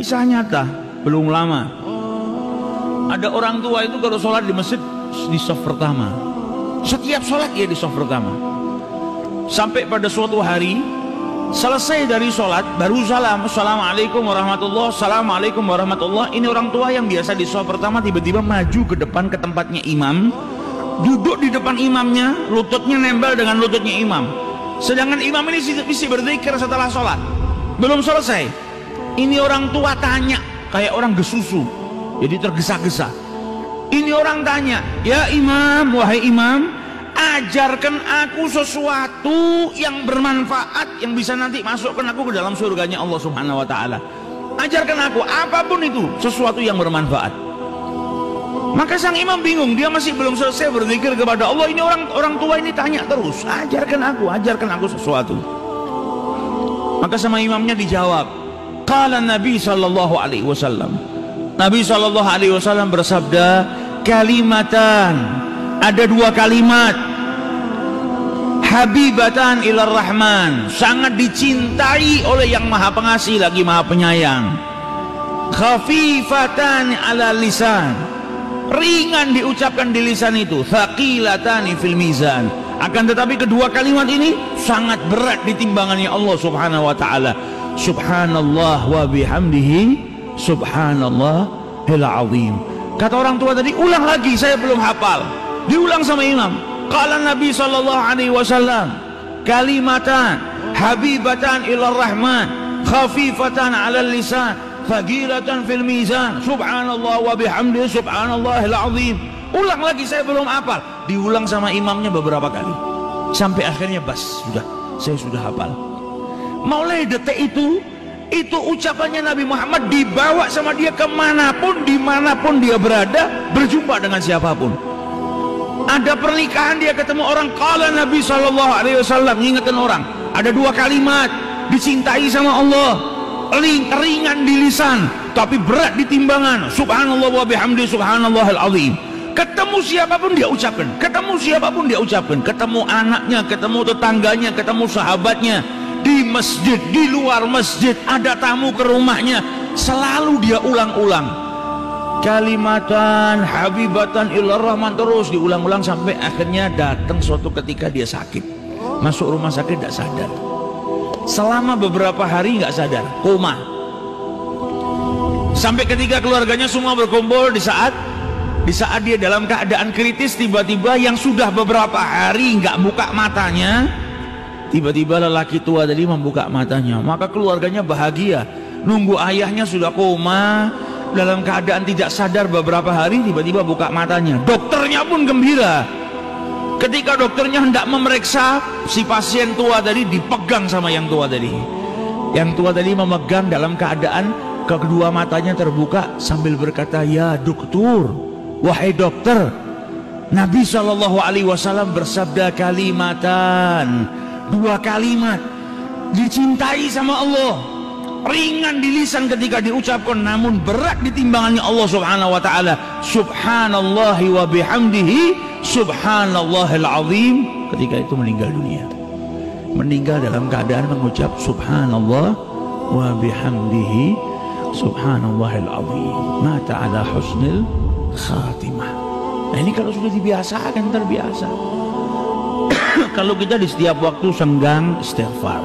Kisah nyata, belum lama. Ada orang tua itu kalau sholat di masjid di shaf pertama. Setiap sholat dia di shaf pertama. Sampai pada suatu hari selesai dari sholat baru salam, assalamualaikum warahmatullah, assalamualaikum warahmatullah. Ini orang tua yang biasa di shaf pertama tiba-tiba maju ke depan ke tempatnya imam, duduk di depan imamnya, lututnya nempel dengan lututnya imam. Sedangkan imam ini mesti berzikir setelah sholat. Belum selesai. Ini orang tua tanya kayak orang gesusu, jadi tergesa-gesa. Ini orang tanya, ya imam, wahai imam, ajarkan aku sesuatu yang bermanfaat yang bisa nanti masukkan aku ke dalam surganya Allah Subhanahu wa Ta'ala. Ajarkan aku apapun itu, sesuatu yang bermanfaat. Maka sang imam bingung, dia masih belum selesai berzikir kepada Allah. Ini orang tua ini tanya terus, ajarkan aku sesuatu. Maka sama imamnya dijawab, qala Nabi sallallahu alaihi wasallam. Nabi sallallahu alaihi wasallam bersabda, kalimatan, ada dua kalimat, habibatan ilar rahman, sangat dicintai oleh yang maha pengasih lagi maha penyayang. Khafifatan ala lisan, ringan diucapkan di lisan itu. Thaqilatani fil mizan, akan tetapi kedua kalimat ini sangat berat di timbangannya Allah Subhanahu wa Ta'ala. Subhanallah wa bihamdihi subhanallahil azim. Kata orang tua tadi, ulang lagi, saya belum hafal. Diulang sama imam. Qala Nabi sallallahu alaihi wasallam, kalimatan habibatan ilar rahman, khafifatan 'alal lisan, thaqilatan fil mizan, subhanallah wa bihamdihi subhanallahil azim. Ulang lagi, saya belum hafal. Diulang sama imamnya beberapa kali sampai akhirnya sudah, saya sudah hafal. Mulai detik itu ucapannya Nabi Muhammad dibawa sama dia kemanapun, dimanapun dia berada, berjumpa dengan siapapun. Ada pernikahan dia ketemu orang, qala Nabi sallallahu alaihi wasallam, ingatkan orang. Ada dua kalimat dicintai sama Allah, ringan di lisan tapi berat di timbangan. Subhanallah wa bihamdi subhanallahil azim. Ketemu siapapun dia ucapkan, ketemu anaknya, ketemu tetangganya, ketemu sahabatnya, di masjid, di luar masjid, ada tamu ke rumahnya, selalu dia ulang-ulang kalimatan habibatan ilar rahman, terus diulang-ulang sampai akhirnya datang suatu ketika dia sakit, masuk rumah sakit tidak sadar, selama beberapa hari nggak sadar, koma. Sampai ketika keluarganya semua berkumpul, di saat dia dalam keadaan kritis, tiba-tiba yang sudah beberapa hari nggak buka matanya, tiba-tiba lelaki tua tadi membuka matanya. Maka keluarganya bahagia, nunggu ayahnya sudah koma dalam keadaan tidak sadar beberapa hari, tiba-tiba buka matanya. Dokternya pun gembira. Ketika dokternya hendak memeriksa si pasien tua tadi, dipegang sama yang tua tadi. Yang tua tadi memegang dalam keadaan kedua matanya terbuka sambil berkata, ya dokter, wahai dokter, Nabi Shallallahu Alaihi Wasallam bersabda kalimatan, dua kalimat dicintai sama Allah, ringan di lisan ketika diucapkan, namun berat di timbangannya Allah Subhanahu wa Ta'ala. Subhanallahi wa bihamdihi subhanallahil azim. Ketika itu meninggal dunia, meninggal dalam keadaan mengucap subhanallah wa bihamdihi subhanallahil azim. Mata ala husnil khatimah. Nah ini kalau sudah dibiasakan, terbiasa. Kalau kita di setiap waktu senggang istighfar,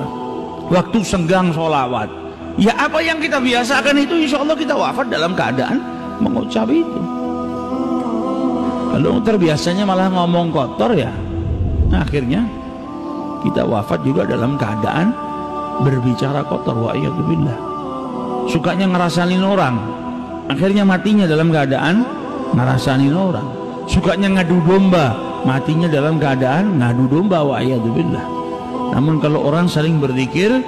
waktu senggang sholawat, ya apa yang kita biasakan itu, insya Allah kita wafat dalam keadaan mengucap itu. Kalau terbiasanya malah ngomong kotor, ya akhirnya kita wafat juga dalam keadaan berbicara kotor. Wa'iyadzubillah. Sukanya ngerasanin orang, akhirnya matinya dalam keadaan ngerasanin orang. Sukanya ngadu domba, matinya dalam keadaan ngadu domba. Wa'iyadzubillah. Namun kalau orang saling berzikir,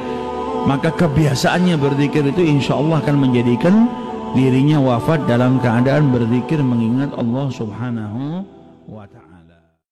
maka kebiasaannya berzikir itu insya Allah akan menjadikan dirinya wafat dalam keadaan berzikir mengingat Allah Subhanahu wa Ta'ala.